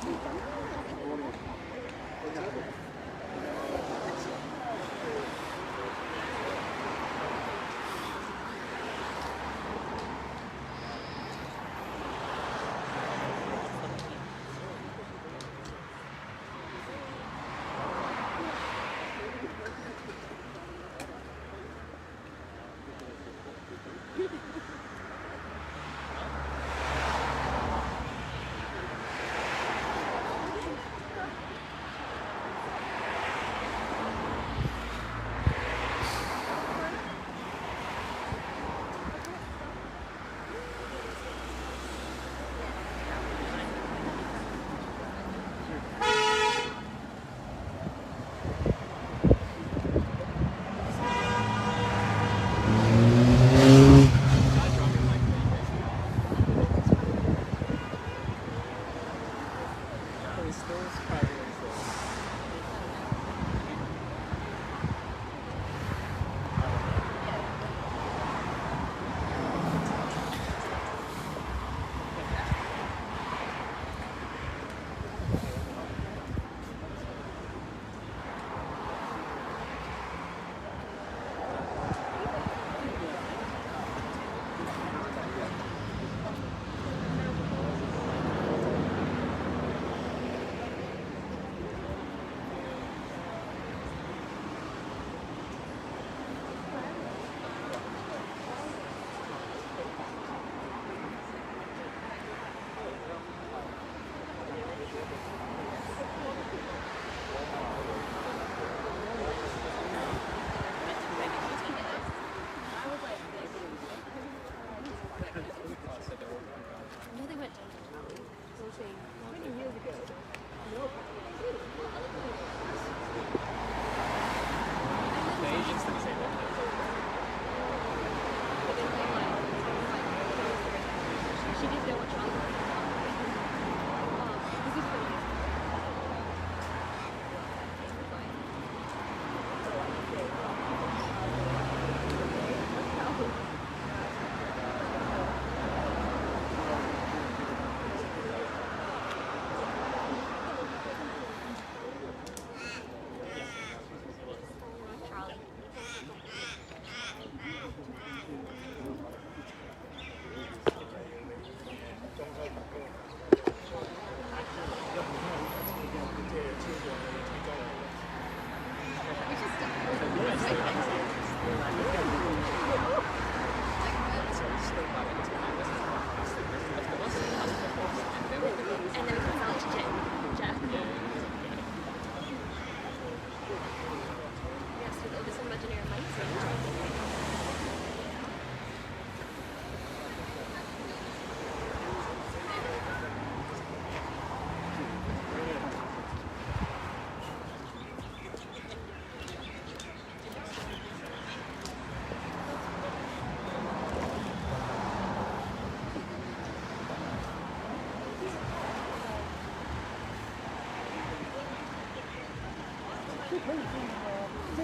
这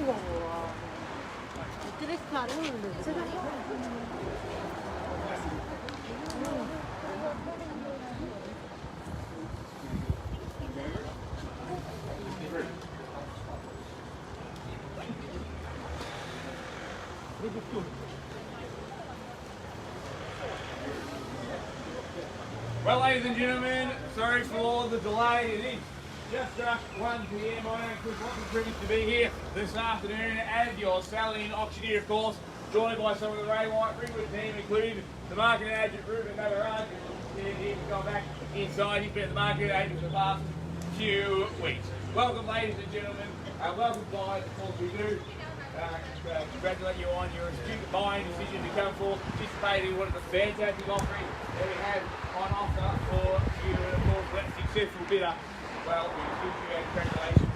个我这个卡路的这个。Well, ladies and gentlemen, sorry for the delay. It is just 1 p.m. I am privileged to be here this afternoon as your stallion auctioneer, of course, joined by some of the Ringwood team, including the market agent Reuben Nadarajah, who's here to go back inside. He's been the market agent for the past few weeks. Welcome, ladies and gentlemen. Welcome, guys. Of course, we do congratulate you on your astute buying decision to come forth, participate in one of the fantastic offerings that we have on offer for you, and of course, that successful bidder. Well, we wish you congratulations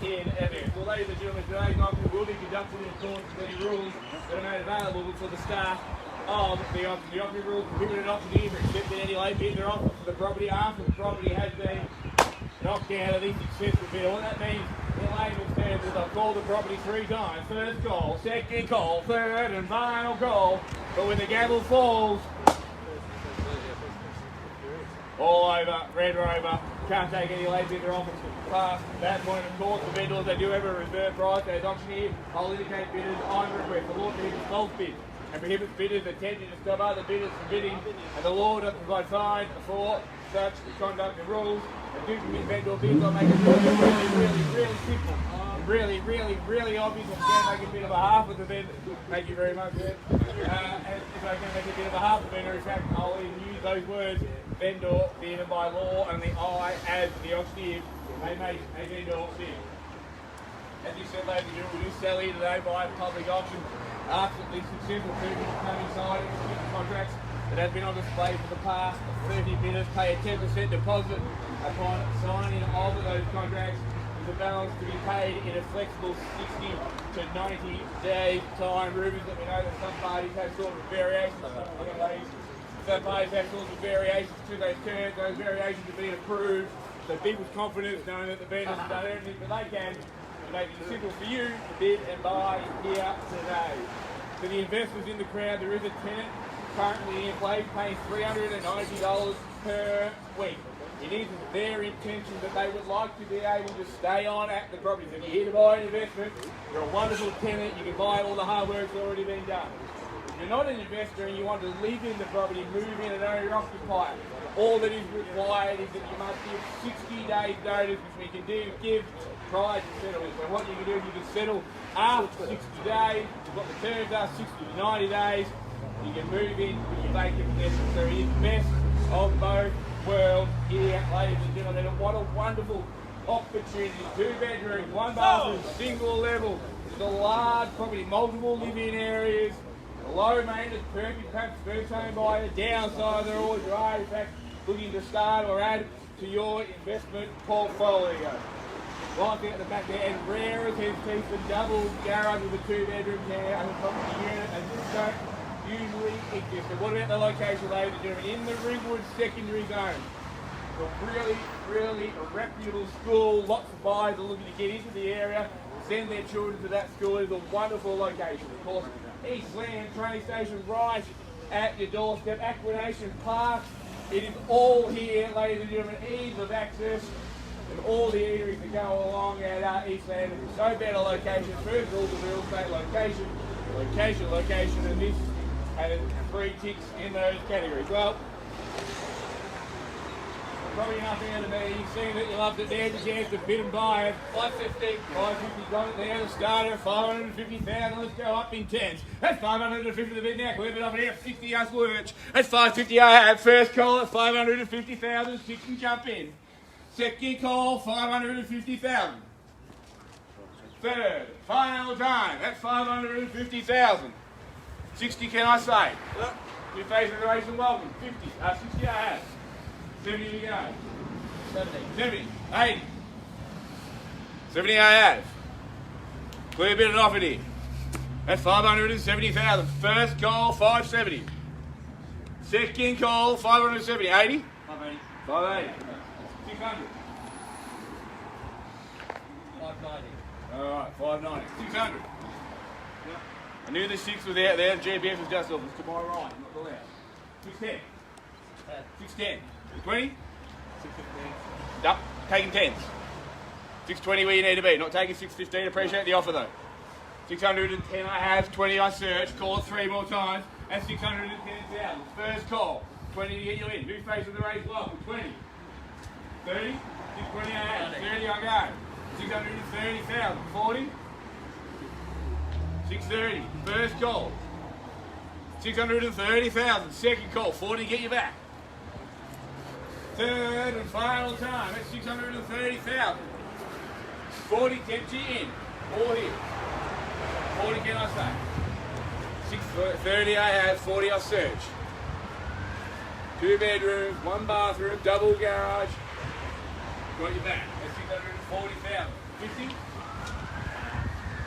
in advance. Well, ladies and gentlemen, today's auction will be conducted in accordance with the rules that are made available for the start of the auction. The auction rules prohibit an auctioneer from accepting any late bidder offer for the property after the property has been knocked out of the successful bidder. What that means in layman's terms is I've called the property 3 times. First call, second call, third and final call. But when the gavel falls, all over, Red Rover Can't take any late bidder offers past that point. Of course, the vendors, they do have a reserve price. As auctioneer, I'll indicate bidders on request. The law prohibits false bids and prohibits bidders attempting to stop other bidders from bidding, and the law doesn't provide fines for such conduct and rules. A duplicate vendor bids on make it really simple. Really obvious. If I can make a bit of a half of the vendor. Thank you very much, Ben. And if I can make a bit of a half of the vendor, in fact, I'll even use those words. Vendor, being by law, and the I, as the auctioneer, may make a vendor bid. As you said, ladies and gentlemen, we do sell here today by public auction. Absolutely successful people come inside and contracts that have been on display for the past 30 minutes. Pay a 10% deposit upon signing of those contracts, with the balance to be paid in a flexible 60 to 90 days time. Reuben, let me know that some parties have sort of variations. Some parties have sorts of variations to those terms. Those variations have been approved. So people's confidence, knowing that the vendors have done everything that they can to make it simple for you to bid and buy here today. For the investors in the crowd, there is a tenant currently in place paying $390 per week. It is their intention that they would like to be able to stay on at the property. So if you're here to buy an investment, you're a wonderful tenant, you can buy all the hard work's already been done. If you're not an investor and you want to live in the property, move in and own or occupy it, all that is required is that you must give 60 days notice, which we can give prior to settlement. So what you can do is you can settle after 60 days. What the terms are, 60 to 90 days. You can move in with your vacant possession. So it is the best of both worlds here, ladies and gentlemen. And what a wonderful opportunity. 2 bedrooms, 1 bathroom, single level. It's a large property, multiple living areas, low maintenance, perfect, perhaps first home buyer. Downside, they're all dry. In fact, looking to start or add to your investment portfolio. Right there at the back there, as rare as his piece, the double garage with a 2 bedroom there on the top of the unit, and this don't usually exist. And what about the location, ladies and gentlemen? In the Ringwood secondary zone. A really reputable school. Lots of buyers are looking to get into the area, send their children to that school. It's a wonderful location. Of course, Eastland train station right at your doorstep. Aquanation Park. It is all here, ladies and gentlemen. Ease of access. And all the eateries that go along at Eastland. It's no better location. First of all, the real estate location, and this has 3 ticks in those categories. Well, probably nothing out of me. You've seen it, you loved it. There's a chance to bid and buy it. 550. 550 got it there. The starter, 550,000. Let's go up in tens. That's 550 the bid now. Clear it up here. 60 us lurch. That's 550 at first call at 550,000. 6 can jump in. Second call, 550,000. Third, final time, that's 550,000. 60 can I say? Look, your face of the race and welcome. 60 I have. 70 we go. 70, 80. 70 I have. Clear bid and offer here. That's 570,000. First call, 570. Second call, 570. 80? 580. 580. 600. 590. Alright, 590. 600. Yep. I knew the 6 was out there. GPS was just off. It's to my right, not the left. 610. 610. 20? 615. Yep. Taking 10s. 620 where you need to be. Not taking 615. Appreciate the offer though. 610 I have. 20 I search. Call it 3 more times. That's 610,000. First call. 20 to get you in. New face of the race welcome. 20. 30, 620 I have, 30 I go, 630,000, 40, 630, first call, 630,000, second call, 40 get you back, third and final time, that's 630,000, 40 tempts you in, 40, 40 can I say, 630 I have, 40 I search, 2 bedrooms, 1 bathroom, double garage. Got you back. That's 640,000. 50?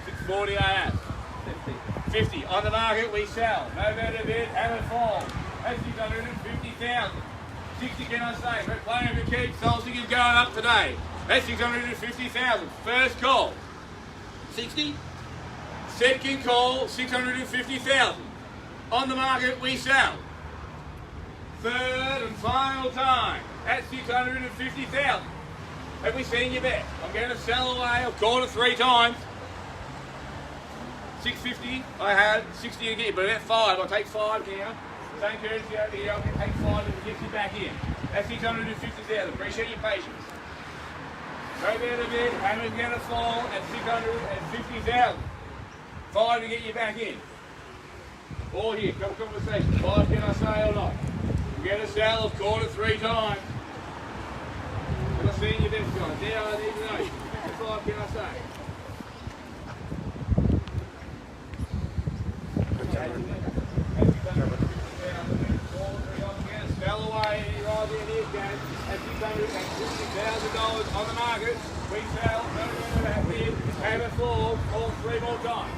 640 I have. 50. On the market we sell. No better bid, have it fall. That's 650,000. 60 can I say. We're playing for keep. Soul Stick is going up today. That's 650,000. First call. 60. Second call, 650,000. On the market we sell. Third and final time. at 650,000. Have we seen your bet? I'm going to sell away. I've called it 3 times. 650. I had 60 to get, but at 5, I'll take 5 now. Same courtesy over here. I'm going to take 5 and get you back in. That's 650,000. Appreciate your patience. Go down a bit. Hammer's going to fall at 650,000. 5 to get you back in. All here. Come conversation. 5 can I say or not? We're going to sell. I've called it 3 times. Have I seen your best guys? Now I need to know. 5 can I say? Sell away any rise in here, guys. At $650,000 on the market. We sell. No, have it fall. Call 3 more times.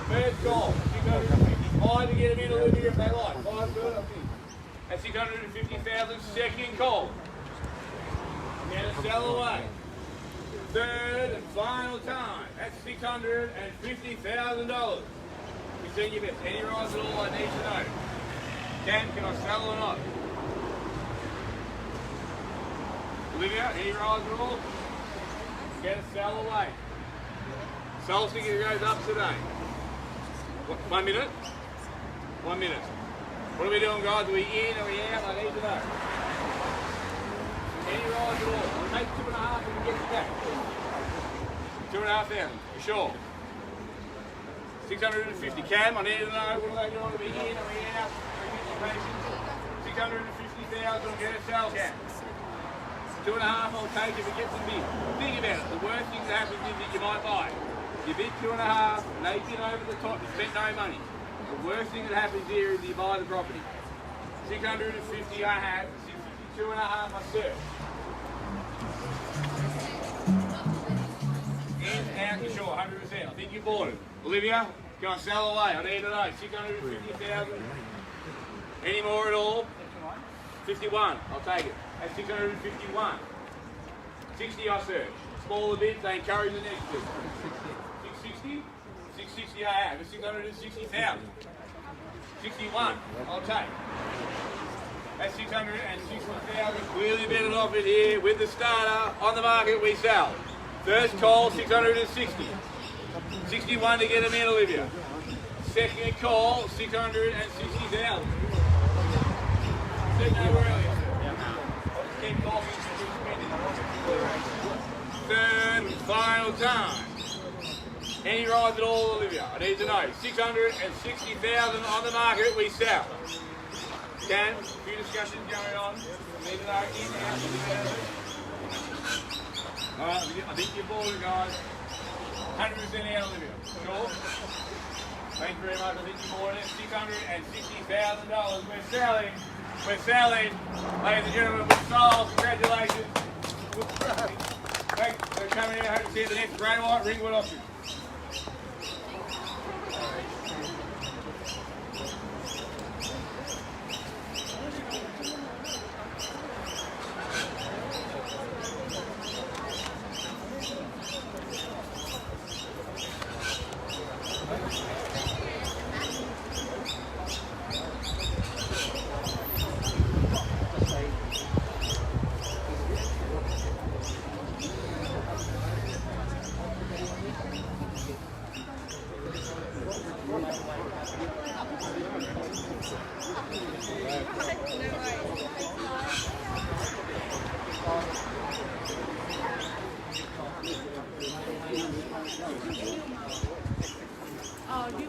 First call. 650. 5 to get them in Olivia if they like. 5 good, I think. At 650,000. Second call. We're going to sell away. Third and final time. That's $650,000. We've seen your best. Any rise at all I need to know. Can I sell or not? Olivia, any rise at all? Get a sell away. Sell ticket goes up today. What, 1 minute? 1 minute. What are we doing, guys? Are we in? Are we out? I need to know. Any rise at all? We'll make 2.5 and we get you back. 2,500, for sure. 650. Cam, I need to know. What are they doing? Are we in? Are we out? 650,000. Get a sell, Cam. 2.5 I'll take if it gets a bid. Think about it. The worst thing that happens is that you might buy. You bid 2.5, and they bid over the top, you spent no money. The worst thing that happens here is you buy the property. 650 I have, 652.5 I serve. In, out, you're sure, 100%. I think you bought it. Olivia, can I sell away? I need to know. 650,000. Any more at all? 51, I'll take it. At 651. 60 I search. Smaller bids, they encourage the next bid. 660? 660 I have. At 660,000. 61, I'll take. At 660,000, clearly betted off it here with the starter. On the market, we sell. First call, 660. 61 to get them in, Olivia. Second call, 660,000. Said no earlier. Keep talking. Third and final time. Any rise at all, Olivia? I need to know. 660,000 on the market, we sell. Can, a few discussions going on. Need to know in and out. I think you're bored, guys. 100% out, Olivia. Sure? Thank you very much. I think you're bored. $660,000. We're selling. We're selling. Ladies and gentlemen, we're sold. Congratulations. Thanks for coming in. I hope to see you at the next Grey White Ringwood auction. Oh, you